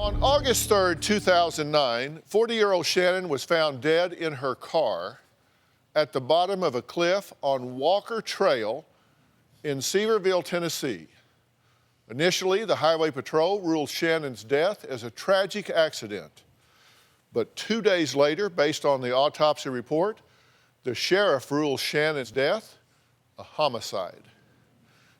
On August 3rd, 2009, 40-year-old Shannon was found dead in her car at the bottom of a cliff on Walker Trail in Sevierville, Tennessee. Initially, the Highway Patrol ruled Shannon's death as a tragic accident. But 2 days later, based on the autopsy report, the sheriff ruled Shannon's death a homicide.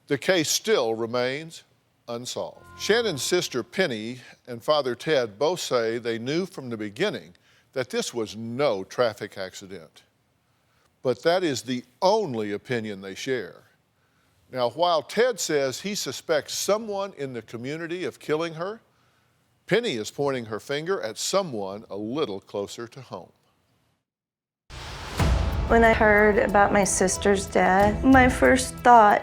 The case still remains unsolved. Shannon's sister Penny and father Ted both say they knew from the beginning that this was no traffic accident. But that is the only opinion they share. Now, while Ted says he suspects someone in the community of killing her, Penny is pointing her finger at someone a little closer to home. When I heard about my sister's death, my first thought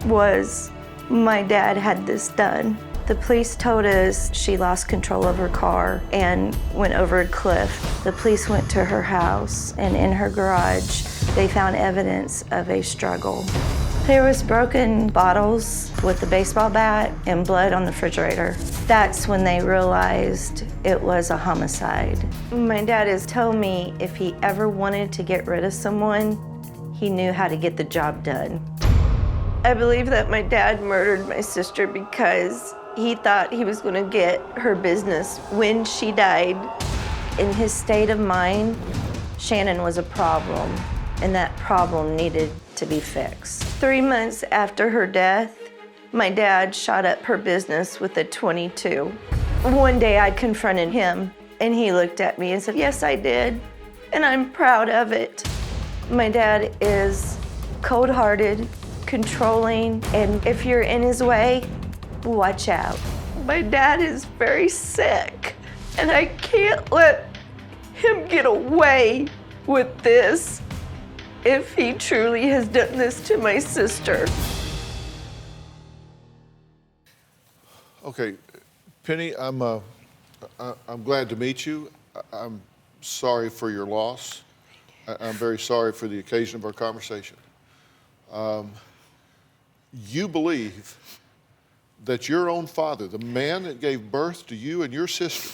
was my dad had this done. The police told us she lost control of her car and went over a cliff. The police went to her house, and in her garage, they found evidence of a struggle. There was broken bottles with a baseball bat and blood on the refrigerator. That's when they realized it was a homicide. My dad has told me if he ever wanted to get rid of someone, he knew how to get the job done. I believe that my dad murdered my sister because he thought he was going to get her business when she died. In his state of mind, Shannon was a problem, and that problem needed to be fixed. 3 months after her death, my dad shot up her business with a .22. One day I confronted him, and he looked at me and said, "Yes, I did, and I'm proud of it." My dad is cold-hearted, controlling, and if you're in his way, watch out. My dad is very sick, and I can't let him get away with this if he truly has done this to my sister. Okay, Penny, I'm glad to meet you. I'm sorry for your loss. I'm very sorry for the occasion of our conversation. You believe that your own father, the man that gave birth to you and your sister,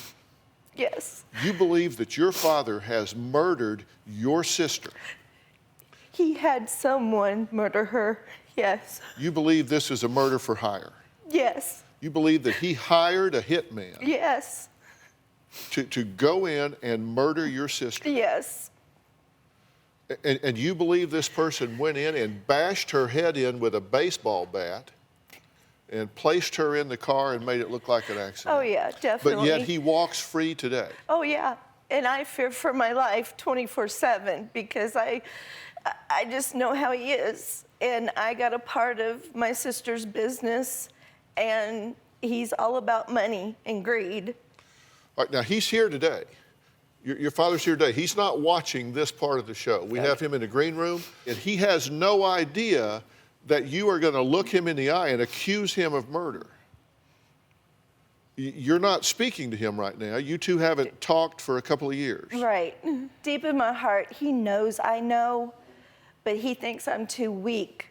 Yes. you believe that your father has murdered your sister. He had someone murder her, yes. You believe this is a murder for hire. Yes. You believe that he hired a hitman Yes. to go in and murder your sister. Yes. And you believe this person went in and bashed her head in with a baseball bat and placed her in the car and made it look like an accident. Oh yeah, definitely. But yet he walks free today. Oh yeah, and I fear for my life 24/7 because I just know how he is, and I got a part of my sister's business, and he's all about money and greed. All right, now he's here today. Your father's here today. He's not watching this part of the show. We have him in the green room, and he has no idea that you are going to look him in the eye and accuse him of murder. You're not speaking to him right now. You two haven't talked for a couple of years. Right. Deep in my heart, he knows I know, but he thinks I'm too weak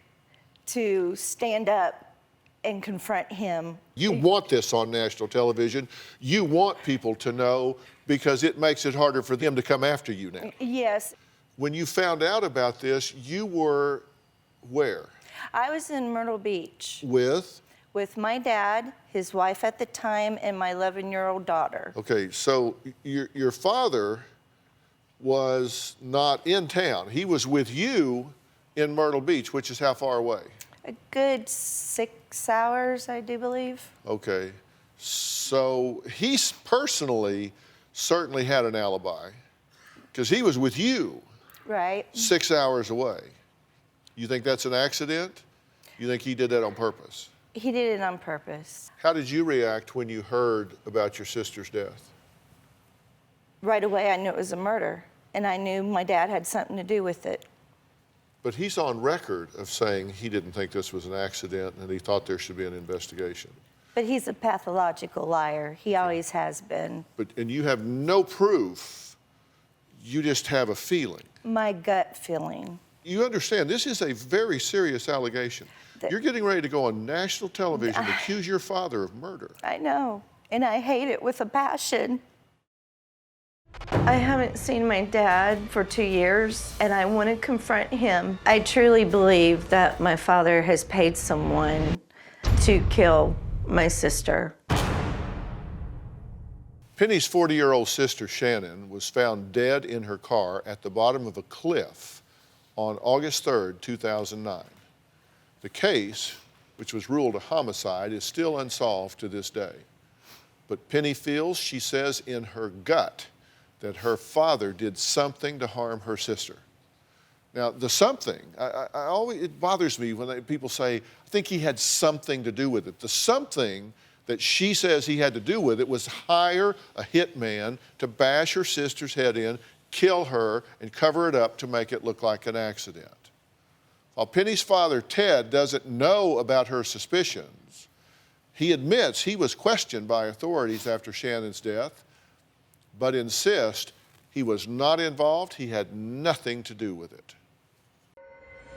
to stand up and confront him. You want this on national television. You want people to know because it makes it harder for them to come after you now. Yes. When you found out about this, you were where? I was in Myrtle Beach With? with my dad, his wife at the time, and my 11-year-old daughter. Okay, so your father was not in town. He was with you in Myrtle Beach, which is how far away? A good 6 hours, I do believe. Okay, so he personally certainly had an alibi because he was with you Right. 6 hours away. You think that's an accident? You think he did that on purpose? He did it on purpose. How did you react when you heard about your sister's death? Right away, I knew it was a murder, and I knew my dad had something to do with it. But he's on record of saying he didn't think this was an accident and he thought there should be an investigation. But he's a pathological liar. He always has been. And you have no proof, you just have a feeling. My gut feeling. You understand, this is a very serious allegation. You're getting ready to go on national television to accuse your father of murder. I know. and I hate it with a passion. I haven't seen my dad for 2 years, and I want to confront him. I truly believe that my father has paid someone to kill my sister. Penny's 40-year-old sister, Shannon, was found dead in her car at the bottom of a cliff on August 3rd, 2009. The case, which was ruled a homicide, is still unsolved to this day. But Penny feels, she says in her gut, that her father did something to harm her sister. Now, the something, it bothers me when people say, I think he had something to do with it. The something that she says he had to do with it was hire a hitman to bash her sister's head in, kill her, and cover it up to make it look like an accident. While Penny's father, Ted, doesn't know about her suspicions, he admits he was questioned by authorities after Shannon's death, but insists he was not involved, he had nothing to do with it.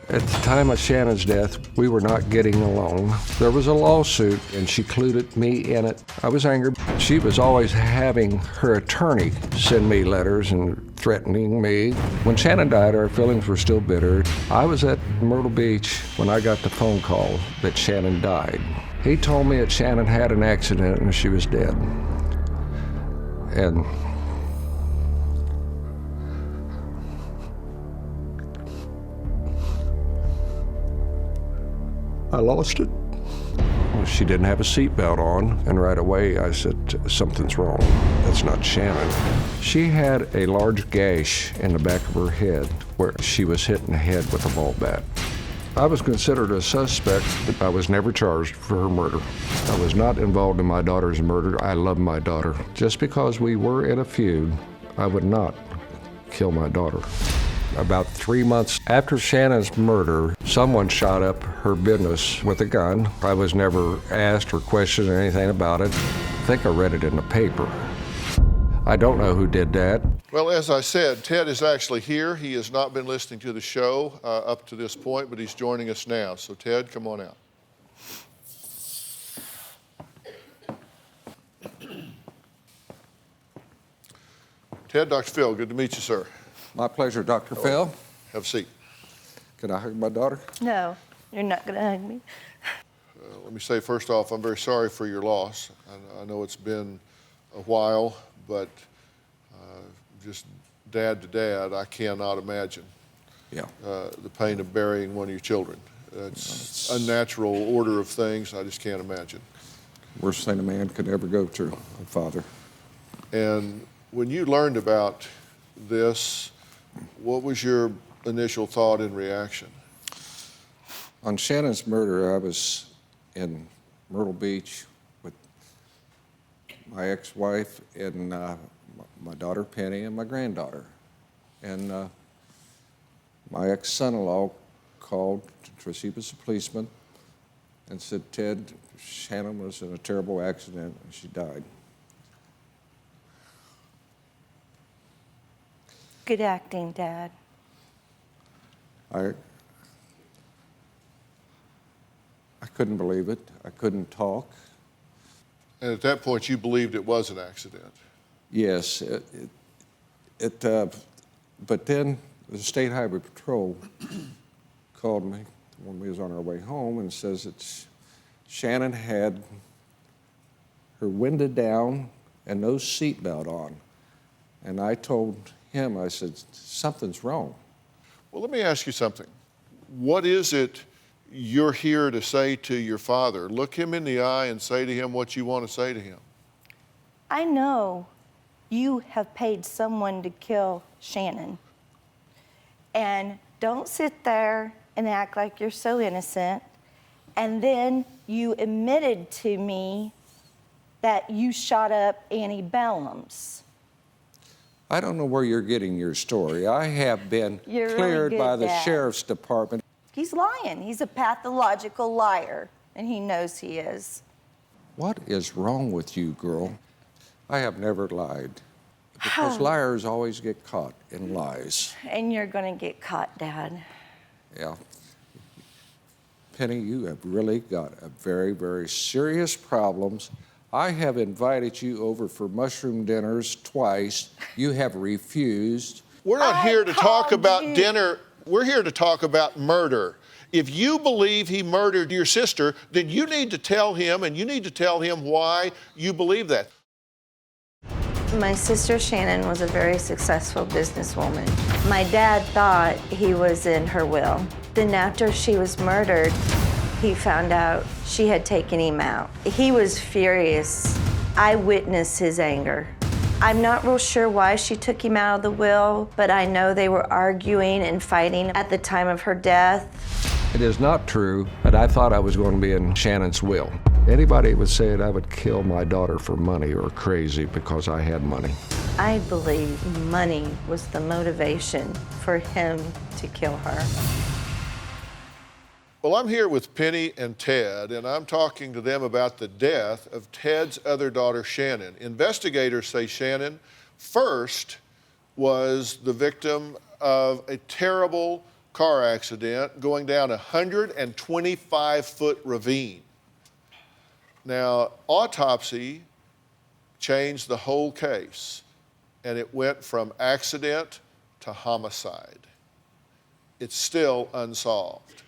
At the time of Shannon's death, we were not getting along. There was a lawsuit, and she included me in it. I was angry. She was always having her attorney send me letters and threatening me. When Shannon died, our feelings were still bitter. I was at Myrtle Beach when I got the phone call that Shannon died. He told me that Shannon had an accident and she was dead. And I lost it. Well, she didn't have a seatbelt on, and right away I said, something's wrong. That's not Shannon. She had a large gash in the back of her head where she was hit in the head with a ball bat. I was considered a suspect, but I was never charged for her murder. I was not involved in my daughter's murder. I love my daughter. Just because we were in a feud, I would not kill my daughter. About 3 months after Shannon's murder, someone shot up her business with a gun. I was never asked or questioned or anything about it. I think I read it in the paper. I don't know who did that. Well, as I said, Ted is actually here. He has not been listening to the show up to this point, but he's joining us now. So Ted, come on out. Ted, Dr. Phil, good to meet you, sir. My pleasure, Dr. Phil. Have a seat. Can I hug my daughter? No, you're not going to hug me. Let me say first off, I'm very sorry for your loss. I know it's been a while, but just dad to dad, I cannot imagine the pain of burying one of your children. It's a natural order of things. I just can't imagine. Worst thing a man could ever go through, a father. And when you learned about this, what was your initial thought and reaction? On Shannon's murder, I was in Myrtle Beach with my ex-wife and my daughter Penny and my granddaughter. And my ex-son-in-law called, because he was a policeman, and said, Ted, Shannon was in a terrible accident and she died. Good acting, Dad. I couldn't believe it. I couldn't talk. And at that point, you believed it was an accident. Yes, but then the State Highway Patrol called me when we was on our way home and says that Shannon had her window down and no seatbelt on. And I told him, I said, something's wrong. Well, let me ask you something. What is it you're here to say to your father? Look him in the eye and say to him what you want to say to him. I know you have paid someone to kill Shannon. And don't sit there and act like you're so innocent. And then you admitted to me that you shot up antebellums. I don't know where you're getting your story. I have been cleared by the sheriff's department. He's lying. He's a pathological liar, and he knows he is. What is wrong with you, girl? I have never lied, because liars always get caught in lies. And you're gonna get caught, Dad. Yeah. Penny, you have really got a very, very serious problems. I have invited you over for mushroom dinners twice. You have refused. We're not I here to talk called about you. dinner. We're here to talk about murder. If you believe he murdered your sister, then you need to tell him, and you need to tell him why you believe that. My sister Shannon was a very successful businesswoman. My dad thought he was in her will. Then after she was murdered, he found out she had taken him out. He was furious. I witnessed his anger. I'm not real sure why she took him out of the will, but I know they were arguing and fighting at the time of her death. It is not true, but I thought I was going to be in Shannon's will. Anybody would say that I would kill my daughter for money or crazy because I had money. I believe money was the motivation for him to kill her. Well, I'm here with Penny and Ted, and I'm talking to them about the death of Ted's other daughter, Shannon. Investigators say Shannon first was the victim of a terrible car accident going down a 125-foot ravine. Now, autopsy changed the whole case, and it went from accident to homicide. It's still unsolved.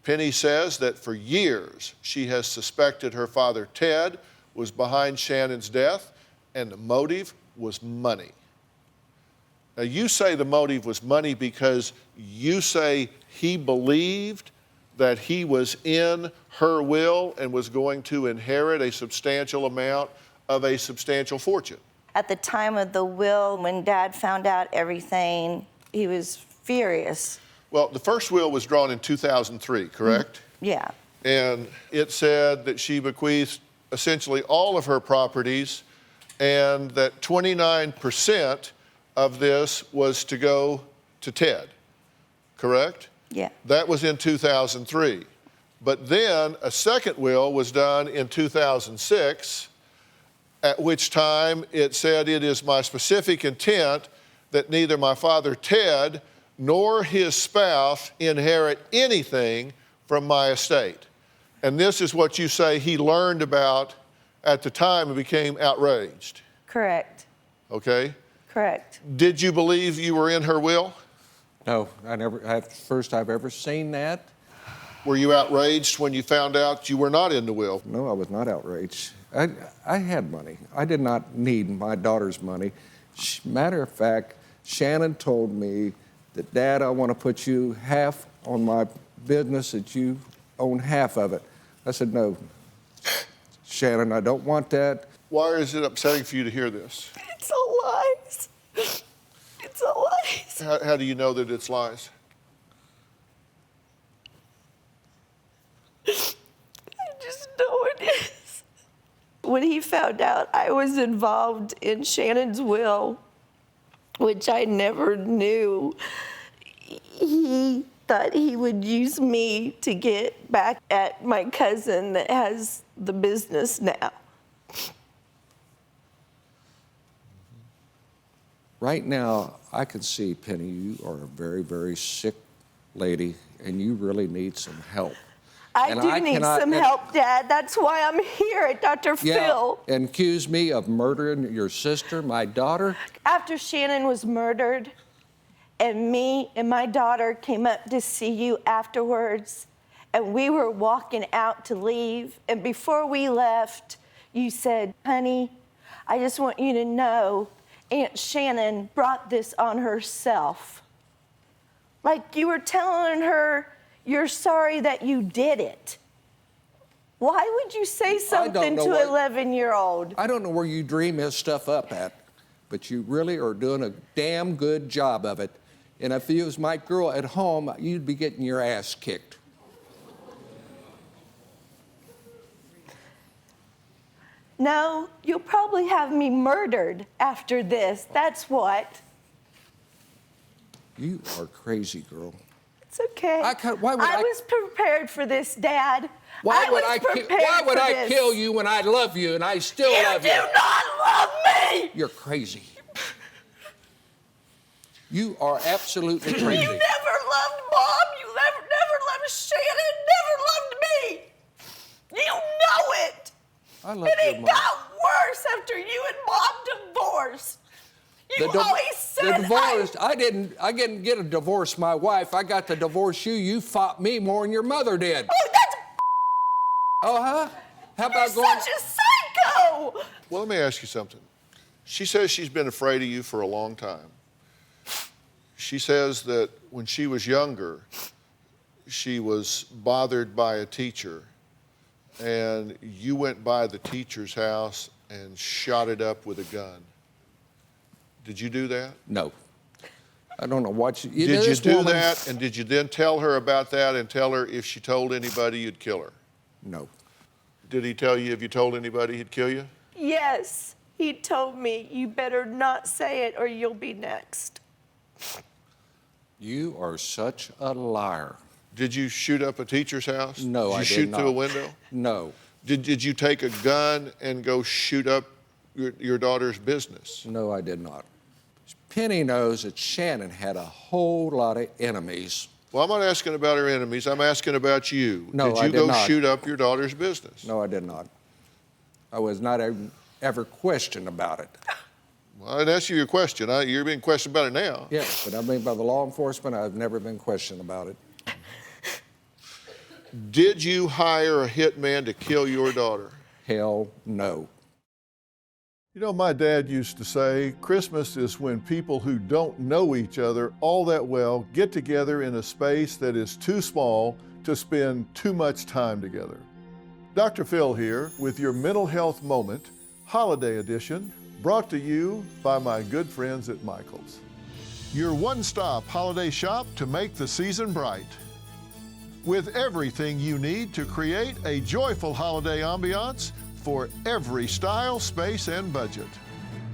Penny says that for years she has suspected her father Ted was behind Shannon's death, and the motive was money. Now, you say the motive was money because you say he believed that he was in her will and was going to inherit a substantial amount of a substantial fortune. At the time of the will, when Dad found out everything, he was furious. Well, the first will was drawn in 2003, correct? Yeah. And it said that she bequeathed essentially all of her properties and that 29% of this was to go to Ted, correct? Yeah. That was in 2003. But then a second will was done in 2006, at which time it said, "It is my specific intent that neither my father Ted nor his spouse inherit anything from my estate." And this is what you say he learned about at the time and became outraged. Correct. Okay? Correct. Did you believe you were in her will? No, first I've ever seen that. Were you outraged when you found out you were not in the will? No, I was not outraged. I had money. I did not need my daughter's money. Matter of fact, Shannon told me that, "Dad, I want to put you half on my business, that you own half of it." I said, "No, Shannon, I don't want that." Why is it upsetting for you to hear this? It's a lies. It's a lies. How do you know that it's lies? I just know it is. When he found out I was involved in Shannon's will, which I never knew, he thought he would use me to get back at my cousin that has the business now. Right now, I can see, Penny, you are a very, very sick lady, and you really need some help. I do need some help, Dad. That's why I'm here at DrPhil. And accuse me of murdering your sister, my daughter? After Shannon was murdered, and me and my daughter came up to see you afterwards, and we were walking out to leave, and before we left, you said, "Honey, I just want you to know Aunt Shannon brought this on herself." Like you were telling her you're sorry that you did it. Why would you say something to an 11-year-old? I don't know where you dream this stuff up at, but you really are doing a damn good job of it. And if you was my girl at home, you'd be getting your ass kicked. No, you'll probably have me murdered after this. That's what. You are crazy, girl. It's okay. Why would I was prepared for this, Dad. Why would I this. kill you when I love you and I still love you? You do not love me! You're crazy. You are absolutely crazy. You never loved Mom. You never loved Shannon. Never loved me. You know it. I love And your it mom. got worse after you and Mom divorced. You always said the divorce. I didn't get a divorce, my wife. I got to divorce you. You fought me more than your mother did. Oh, that's Oh, huh? How about you're going? such a psycho. Well, let me ask you something. She says she's been afraid of you for a long time. She says that when she was younger, she was bothered by a teacher, and you went by the teacher's house and shot it up with a gun. Did you do that? No. I don't know what you. Did you do that, and did you then tell her about that and tell her if she told anybody you'd kill her? No. Did he tell you if you told anybody he'd kill you? Yes, he told me, you better not say it or you'll be next. You are such a liar. Did you shoot up a teacher's house? No, I did Did you shoot not. through a window? No. Did you take a gun and go shoot up your daughter's business? No, I did not. Penny knows that Shannon had a whole lot of enemies. Well, I'm not asking about her enemies. I'm asking about you. No, did I you did go not. shoot up your daughter's business? No, I did not. I was not ever questioned about it. Well, I didn't ask you your question. You're being questioned about it now. Yes, but I mean, by the law enforcement, I've never been questioned about it. Did you hire a hitman to kill your daughter? Hell no. You know, my dad used to say, Christmas is when people who don't know each other all that well get together in a space that is too small to spend too much time together. DrPhil here with your mental health moment, holiday edition, brought to you by my good friends at Michael's. Your one-stop holiday shop to make the season bright. With everything you need to create a joyful holiday ambiance for every style, space, and budget.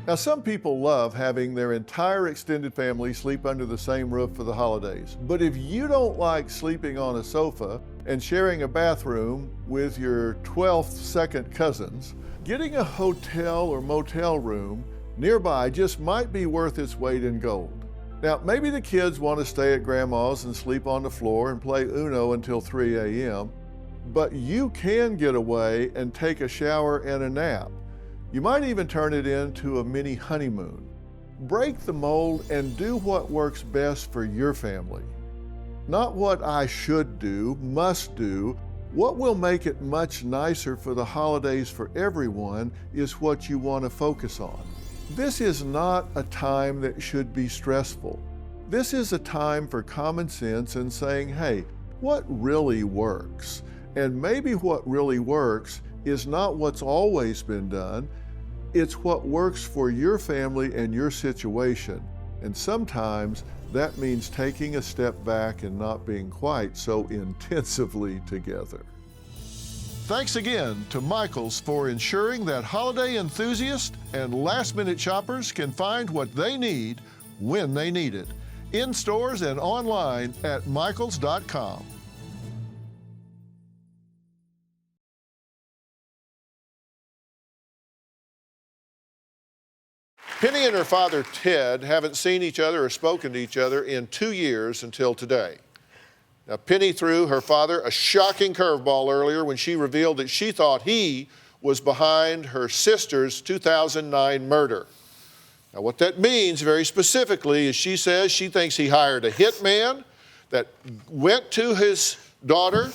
Now, some people love having their entire extended family sleep under the same roof for the holidays. But if you don't like sleeping on a sofa and sharing a bathroom with your 12th second cousins, getting a hotel or motel room nearby just might be worth its weight in gold. Now, maybe the kids want to stay at grandma's and sleep on the floor and play Uno until 3 a.m., but you can get away and take a shower and a nap. You might even turn it into a mini honeymoon. Break the mold and do what works best for your family. Not what I should do, must do. What will make it much nicer for the holidays for everyone is what you want to focus on. This is not a time that should be stressful. This is a time for common sense and saying, hey, what really works? And maybe what really works is not what's always been done. It's what works for your family and your situation. And sometimes that means taking a step back and not being quite so intensively together. Thanks again to Michael's for ensuring that holiday enthusiasts and last-minute shoppers can find what they need when they need it. In stores and online at michaels.com. Penny and her father, Ted, haven't seen each other or spoken to each other in 2 years until today. Now, Penny threw her father a shocking curveball earlier when she revealed that she thought he was behind her sister's 2009 murder. Now, what that means very specifically is she says she thinks he hired a hitman that went to his daughter,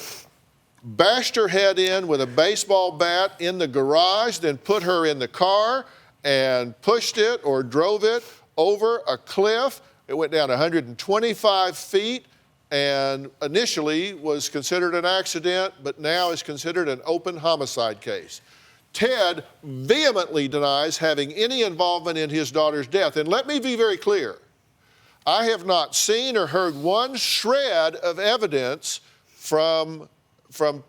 bashed her head in with a baseball bat in the garage, then put her in the car and pushed it or drove it over a cliff. It went down 125 feet and initially was considered an accident, but now is considered an open homicide case. Ted vehemently denies having any involvement in his daughter's death. And let me be very clear. I have not seen or heard one shred of evidence from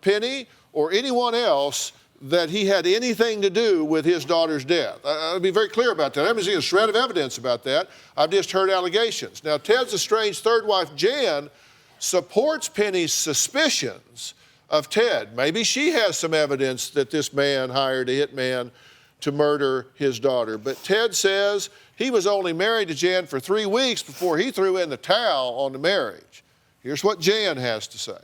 Penny or anyone else that he had anything to do with his daughter's death. I'll be very clear about that. I haven't seen a shred of evidence about that. I've just heard allegations. Now, Ted's estranged third wife, Jan, supports Penny's suspicions of Ted. Maybe she has some evidence that this man hired a hitman to murder his daughter. But Ted says he was only married to Jan for 3 weeks before he threw in the towel on the marriage. Here's what Jan has to say.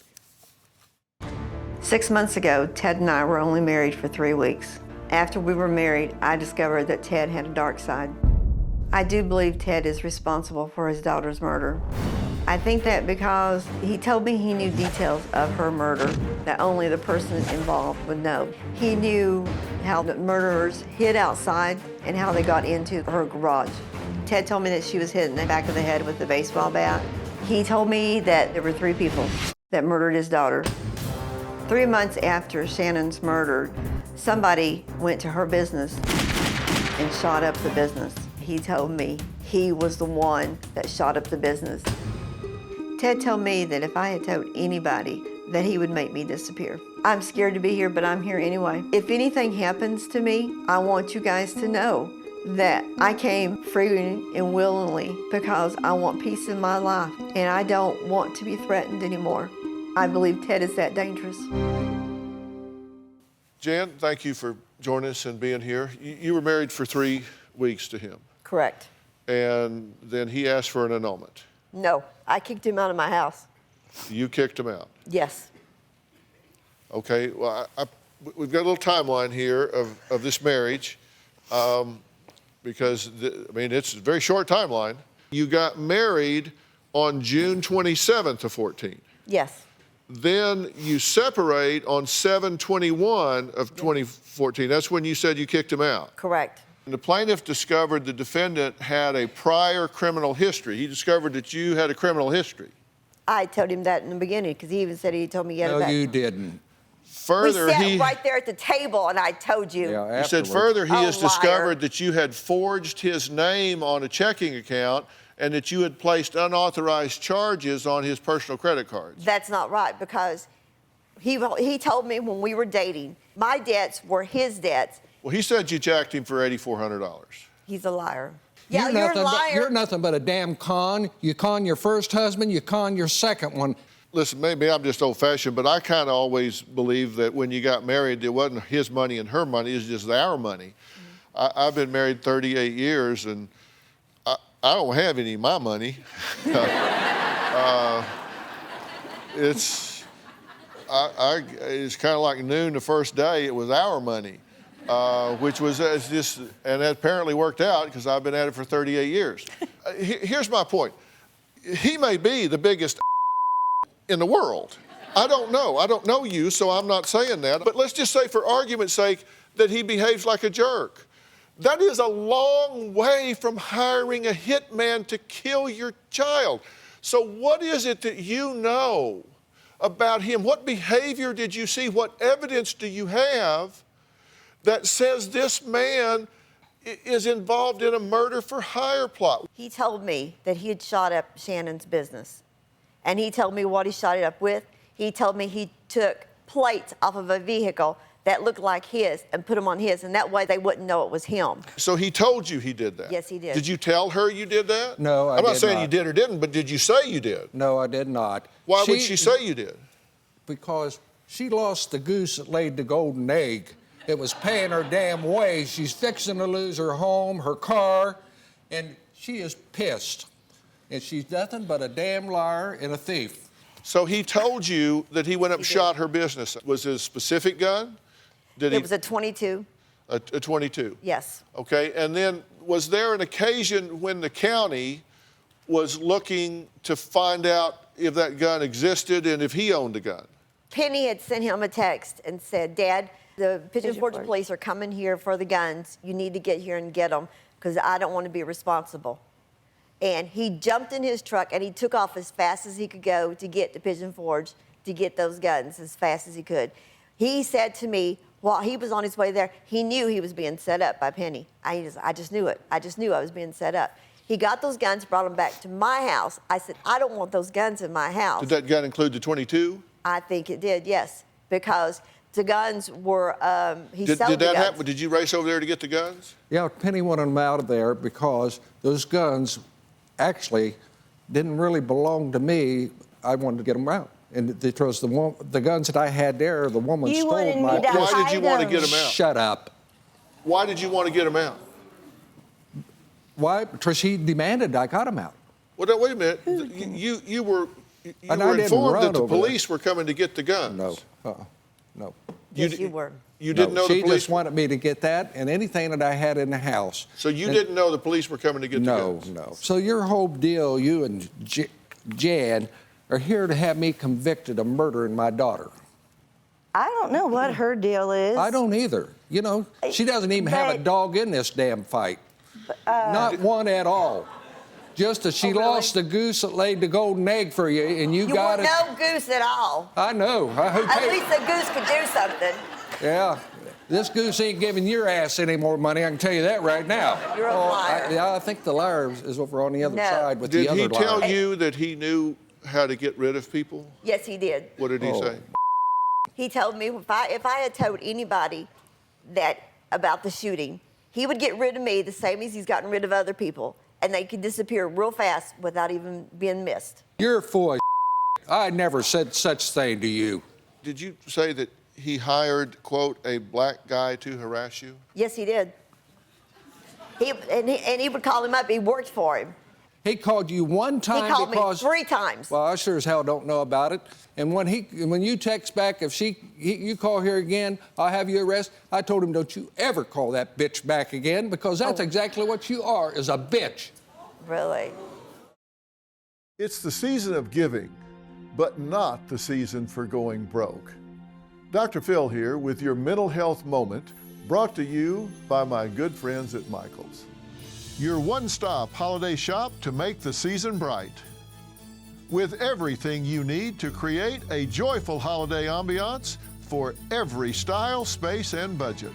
6 months ago, Ted and I were only married for 3 weeks. After we were married, I discovered that Ted had a dark side. I do believe Ted is responsible for his daughter's murder. I think that because he told me he knew details of her murder that only the person involved would know. He knew how the murderers hid outside and how they got into her garage. Ted told me that she was hit in the back of the head with a baseball bat. He told me that there were 3 people that murdered his daughter. 3 months after Shannon's murder, somebody went to her business and shot up the business. He told me he was the one that shot up the business. Ted told me that if I had told anybody, that he would make me disappear. I'm scared to be here, but I'm here anyway. If anything happens to me, I want you guys to know that I came freely and willingly because I want peace in my life, and I don't want to be threatened anymore. I believe Ted is that dangerous. Jan, thank you for joining us and being here. You were married for 3 weeks to him, Correct. and then he asked for an annulment. No, I kicked him out of my house. You kicked him out. Yes. Okay, well, we've got a little timeline here of this marriage because, it's a very short timeline. You got married on June 27th of 14. Yes. Then you separate on 7/21 of 2014. That's when you said you kicked him out. Correct. The plaintiff discovered the defendant had a prior criminal history. He discovered that you had a criminal history. I told him that in the beginning because he even said he told me No, you didn't. Further, we sat right there at the table, and I told you. Yeah, he said afterwards. further, he has liar. discovered that you had forged his name on a checking account and that you had placed unauthorized charges on his personal credit cards. That's not right because he told me when we were dating, my debts were his debts. Well, he said you jacked him for $8,400. He's a liar. Yeah, You're you're a nothing liar. You're nothing but a damn con. You con your first husband, you con your second one. Listen, maybe I'm just old-fashioned, but I kind of always believed that when you got married, it wasn't his money and her money, it was just our money. I've been married 38 years, and I don't have any of my money. It's kind of like noon the first day. It was our money, which was just, and that apparently worked out because I've been at it for 38 years. Here's my point. He may be the biggest in the world. I don't know. I don't know you, so I'm not saying that. But let's just say, for argument's sake, that he behaves like a jerk. That is a long way from hiring a hitman to kill your child. So what is it that you know about him? What behavior did you see? What evidence do you have that says this man is involved in a murder for hire plot? He told me that he had shot up Shannon's business. And he told me what he shot it up with. He told me he took plates off of a vehicle that looked like his and put them on his, and that way they wouldn't know it was him. So he told you he did that? Yes, he did. Did you tell her you did that? No, I I'm not did saying not. you did or didn't, but did you say you did? No, I did not. Why would she say you did? Because she lost the goose that laid the golden egg. It was paying her damn way. She's fixing to lose her home, her car, and she is pissed. And she's nothing but a damn liar and a thief. So he told you that he went up and shot her business. Was it a specific gun? It was a 22. A 22? Yes. Okay, and then was there an occasion when the county was looking to find out if that gun existed and if he owned the gun? Penny had sent him a text and said, Dad, the Pigeon Forge police are coming here for the guns. You need to get here and get them because I don't want to be responsible. And he jumped in his truck and he took off as fast as he could go to get to Pigeon Forge to get those guns as fast as he could. He said to me, while he was on his way there, he knew he was being set up by Penny. I just knew it. I just knew I was being set up. He got those guns, brought them back to my house. I said, I don't want those guns in my house. Did that gun include the 22? I think it did, yes, because the guns were, he sold Did the that guns. happen? Did you race over there to get the guns? Yeah, Penny wanted them out of there because those guns actually didn't really belong to me. I wanted to get them out. And because the guns that I had there, the woman You stole wanted my... me to Why did you want to hide get them. them out? Shut up. Why did you want to get them out? Why? Because she demanded I got them out. Well, now, wait a minute. You were And I didn't informed run that the over there. police were coming to get the guns. No, no. Yes, you were. You didn't know the She police? just wanted me to get that and anything that I had in the house. So you didn't know the police were coming to get the guns? No. So your whole deal, you and Jan, are here to have me convicted of murdering my daughter. I don't know what her deal is. I don't either. You know, she doesn't even have a dog in this damn fight. Not one at all. Just that she lost the goose that laid the golden egg for you, and you got it. No goose at all. I know. At least the goose could do something. Yeah. This goose ain't giving your ass any more money, I can tell you that right now. You're a liar. I think the liar is over on the other side with the other liar. Did he tell you that he knew how to get rid of people? Yes, he did. What did he say? He told me if I had told anybody that about the shooting, he would get rid of me the same as he's gotten rid of other people, and they could disappear real fast without even being missed. You're full of I never said such thing to you. Did you say that he hired, quote, a black guy to harass you? Yes, he did. He would call him up. He worked for him. He called you one time He called because... me 3 times. Well, I sure as hell don't know about it. And when you text back, if you call here again, I'll have you arrested. I told him, don't you ever call that bitch back again, because that's exactly what you are, is a bitch. Really? It's the season of giving, but not the season for going broke. DrPhil here with your mental health moment, brought to you by my good friends at Michael's. Your one-stop holiday shop to make the season bright. With everything you need to create a joyful holiday ambiance for every style, space, and budget.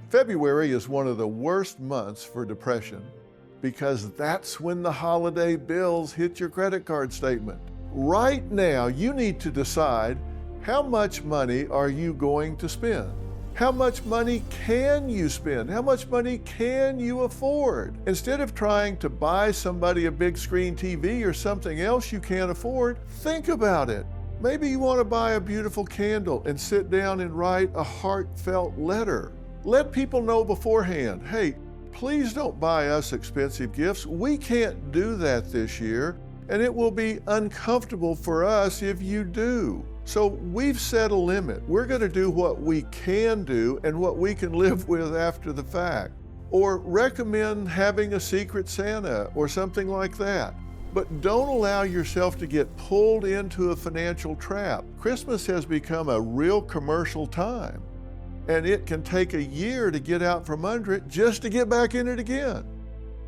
February is one of the worst months for depression because that's when the holiday bills hit your credit card statement. Right now, you need to decide, how much money are you going to spend? How much money can you spend? How much money can you afford? Instead of trying to buy somebody a big screen TV or something else you can't afford, think about it. Maybe you want to buy a beautiful candle and sit down and write a heartfelt letter. Let people know beforehand, hey, please don't buy us expensive gifts. We can't do that this year, and it will be uncomfortable for us if you do. So we've set a limit. We're going to do what we can do and what we can live with after the fact. Or recommend having a secret Santa or something like that. But don't allow yourself to get pulled into a financial trap. Christmas has become a real commercial time, and it can take a year to get out from under it just to get back in it again.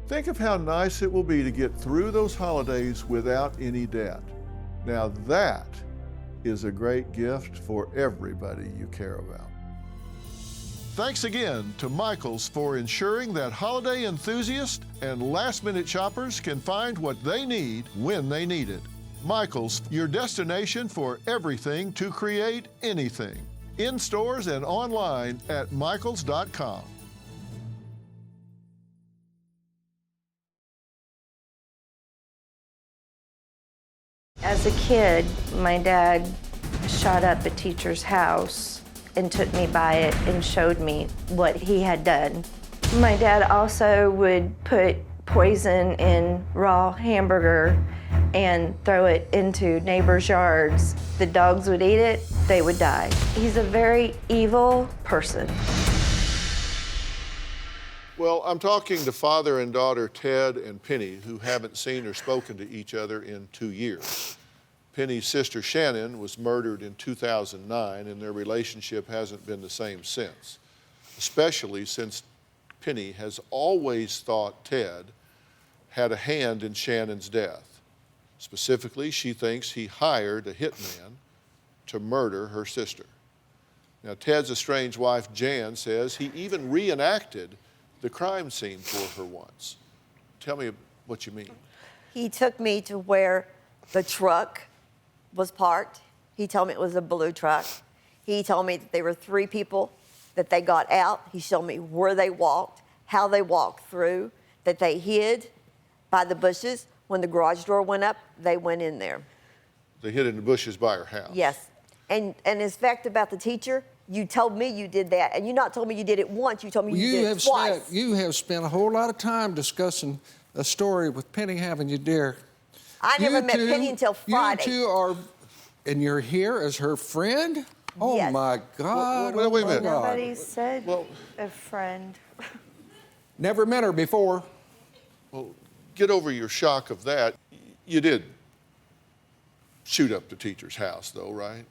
Think of how nice it will be to get through those holidays without any debt. Now that is a great gift for everybody you care about. Thanks again to Michael's for ensuring that holiday enthusiasts and last-minute shoppers can find what they need when they need it. Michael's, your destination for everything to create anything. In stores and online at michaels.com. As a kid, my dad shot up a teacher's house and took me by it and showed me what he had done. My dad also would put poison in raw hamburger and throw it into neighbors' yards. The dogs would eat it, they would die. He's a very evil person. Well, I'm talking to father and daughter Ted and Penny, who haven't seen or spoken to each other in 2 years. Penny's sister Shannon was murdered in 2009, and their relationship hasn't been the same since, especially since Penny has always thought Ted had a hand in Shannon's death. Specifically, she thinks he hired a hitman to murder her sister. Now, Ted's estranged wife, Jan, says he even reenacted the crime scene for her once. Tell me what you mean. He took me to where the truck was parked. He told me it was a blue truck. He told me that there were 3 people, that they got out. He showed me where they walked, how they walked through, that they hid by the bushes. When the garage door went up, they went in there. They hid in the bushes by her house. Yes. And his fact about the teacher, you told me you did that, and you not told me you did it once, you told me you did it twice. You have spent a whole lot of time discussing a story with Penny, haven't you, dear? I never met Penny until Friday. You two are, and you're here as her friend? Oh, Yes. my God. Wait a Oh, my minute. God. Nobody said Well- a friend. Never met her before. Well, get over your shock of that. You did shoot up the teacher's house, though, right?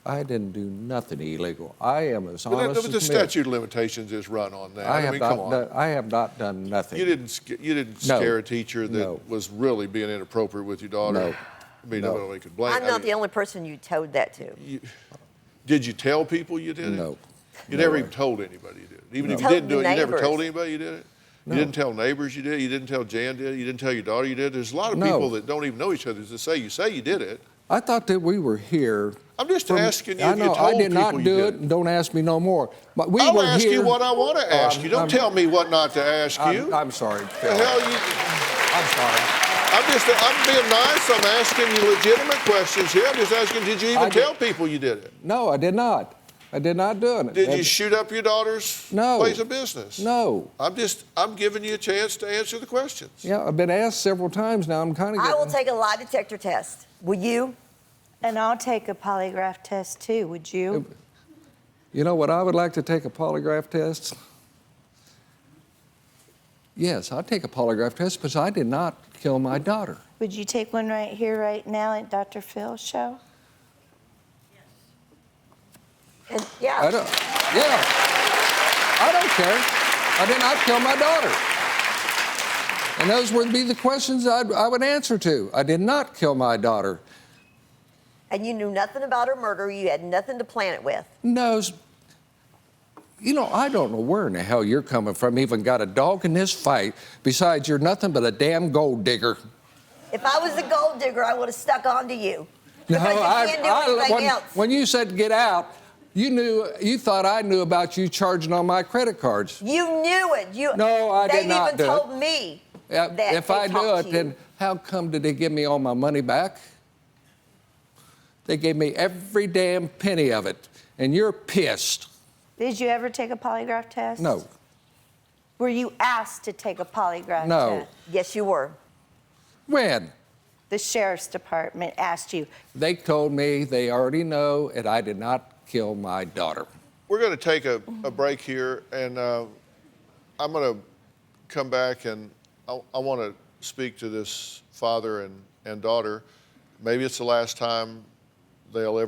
I didn't do nothing illegal. I am as But honest the as me. statute of limitations is run on that. I have mean, not come on. done. I have not done nothing. You didn't No. scare a teacher that No. was really being inappropriate with your daughter. No. I mean, No. nobody could blame. I'm not the only person you told that to. Did you tell people you did it? No. You No never way. even told anybody you did it. Even if you Told didn't do the it, you never neighbors. told anybody you did it. No. You didn't tell neighbors you did it. You didn't tell Jan did it. You didn't tell your daughter you did it. There's a lot of No. people that don't even know each other that say you did it. I thought that we were here. I'm just asking you I if you know. told I did not people you do did it, and don't ask me no more. But we I'll were ask here. you what I want to ask you. Don't tell me what not to ask you. I'm sorry. The Phil. hell you? I'm sorry. I'm being nice. I'm asking you legitimate questions here. I'm just asking, did you even I did- tell people you did it? No, I did not. I did not do it. Did you shoot up your daughter's No. place of business? No. I'm giving you a chance to answer the questions. Yeah, I've been asked several times now. I'm kind of I getting. will take a lie detector test. Will you? And I'll take a polygraph test too, would you? You know what? I would like to take a polygraph test. Yes, I'd take a polygraph test because I did not kill my daughter. Would you take one right here, right now at Dr. Phil's show? And, I yeah. don't. Yeah. I don't care. I did not kill my daughter. And those would be the questions I would answer to. I did not kill my daughter. And you knew nothing about her murder. You had nothing to plan it with. No. You know, I don't know where in the hell you're coming from. Even got a dog in this fight. Besides, you're nothing but a damn gold digger. If I was a gold digger, I would have stuck on to you. No, Because you can't do anything else. when you said get out, you thought I knew about you charging on my credit cards. You knew it. No, I did not They do even it. told me that If they I do talked it, to you. then how come did they give me all my money back? They gave me every damn penny of it, and you're pissed. Did you ever take a polygraph test? No, Were you asked to take a polygraph No. test? Yes, you were. when? The sheriff's department asked you. They told me they already know, and I did not kill my daughter. We're going to take a break here, and I'm going to come back, and I want to speak to this father and daughter. Maybe it's the last time they'll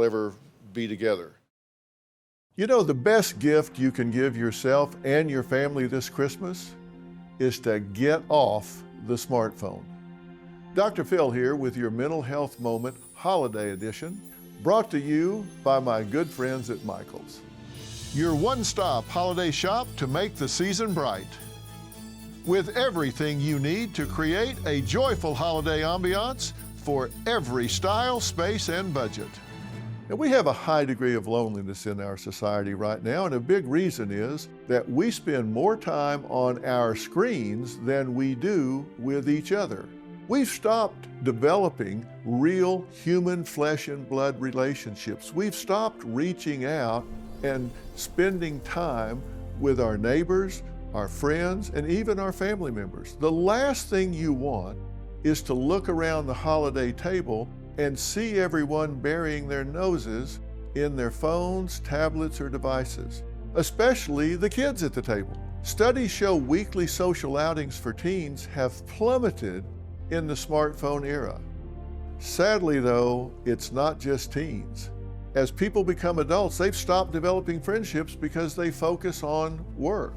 ever be together. You know, the best gift you can give yourself and your family this Christmas is to get off the smartphone. DrPhil here with your Mental Health Moment Holiday Edition, brought to you by my good friends at Michael's. Your one-stop holiday shop to make the season bright. With everything you need to create a joyful holiday ambiance for every style, space, and budget. Now, we have a high degree of loneliness in our society right now, and a big reason is that we spend more time on our screens than we do with each other. We've stopped developing real human flesh and blood relationships. We've stopped reaching out and spending time with our neighbors, our friends, and even our family members. The last thing you want is to look around the holiday table and see everyone burying their noses in their phones, tablets, or devices, especially the kids at the table. Studies show weekly social outings for teens have plummeted in the smartphone era. Sadly, though, it's not just teens. As people become adults, they've stopped developing friendships because they focus on work.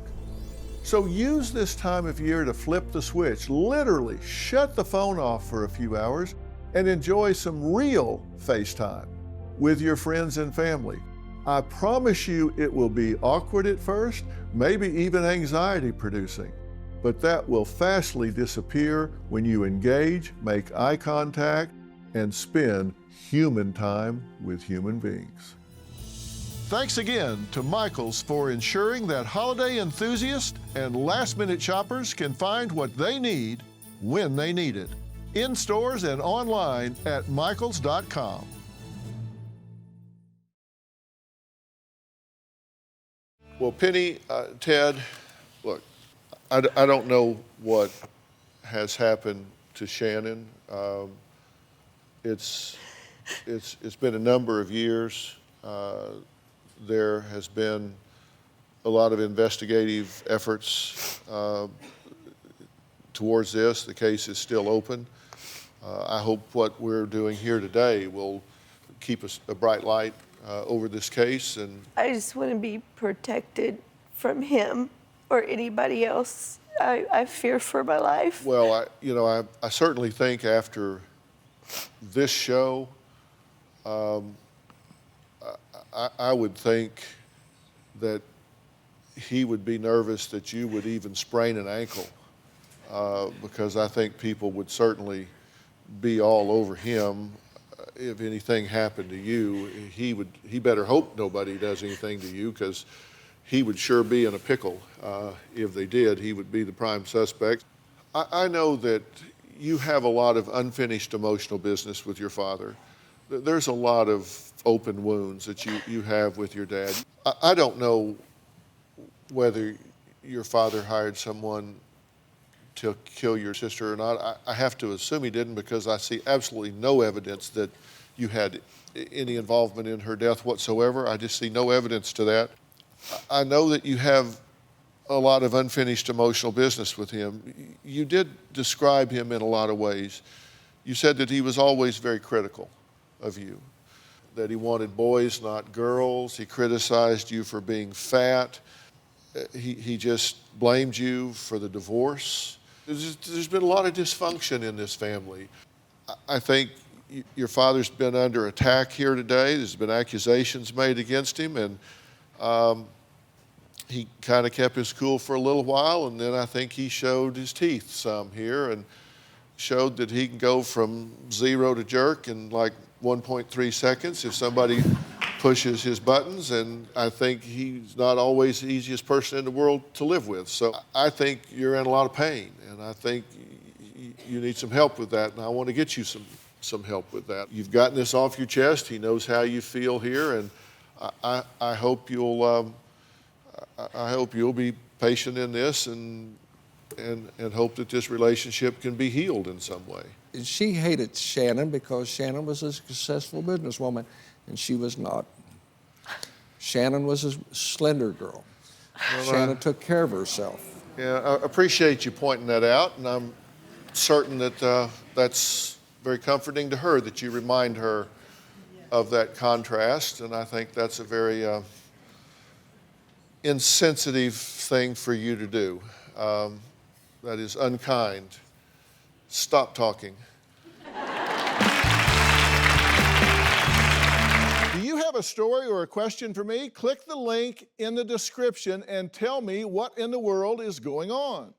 So use this time of year to flip the switch, literally shut the phone off for a few hours and enjoy some real FaceTime with your friends and family. I promise you it will be awkward at first, maybe even anxiety producing, but that will fastly disappear when you engage, make eye contact, and spend human time with human beings. Thanks again to Michael's for ensuring that holiday enthusiasts and last-minute shoppers can find what they need when they need it. In stores and online at michaels.com. Well, Penny, Ted, look, I don't know what has happened to Shannon. It's It's been a number of years. There has been a lot of investigative efforts towards this. The case is still open. I hope what we're doing here today will keep a bright light over this case. And I just want to be protected from him or anybody else. I fear for my life. well, I certainly think after this show, I would think that he would be nervous that you would even sprain an ankle, because I think people would certainly be all over him. If anything happened to you, he better hope nobody does anything to you, because he would sure be in a pickle. If they did, he would be the prime suspect. I know that you have a lot of unfinished emotional business with your father. There's a lot of open wounds that you have with your dad. I don't know whether your father hired someone to kill your sister or not. I have to assume he didn't, because I see absolutely no evidence that you had any involvement in her death whatsoever. I just see no evidence to that. I know that you have a lot of unfinished emotional business with him. You did describe him in a lot of ways. You said that he was always very critical of you, that he wanted boys, not girls. He criticized you for being fat. He just blamed you for the divorce. There's been a lot of dysfunction in this family. I think your father's been under attack here today. There's been accusations made against him, and he kind of kept his cool for a little while, and then I think he showed his teeth some here and showed that he can go from zero to jerk in like 1.3 seconds if somebody pushes his buttons, and I think he's not always the easiest person in the world to live with. So I think you're in a lot of pain, and I think you need some help with that, and I want to get you some help with that. You've gotten this off your chest. He knows how you feel here, and I hope you'll be patient in this and hope that this relationship can be healed in some way. She hated Shannon because Shannon was a successful businesswoman, and she was not. Shannon was a slender girl. Shannon took care of herself. Yeah, I appreciate you pointing that out, and I'm certain that that's very comforting to her that you remind her of that contrast, and I think that's a very insensitive thing for you to do. That is unkind. Stop talking. Do you have a story or a question for me? Click the link in the description and tell me what in the world is going on.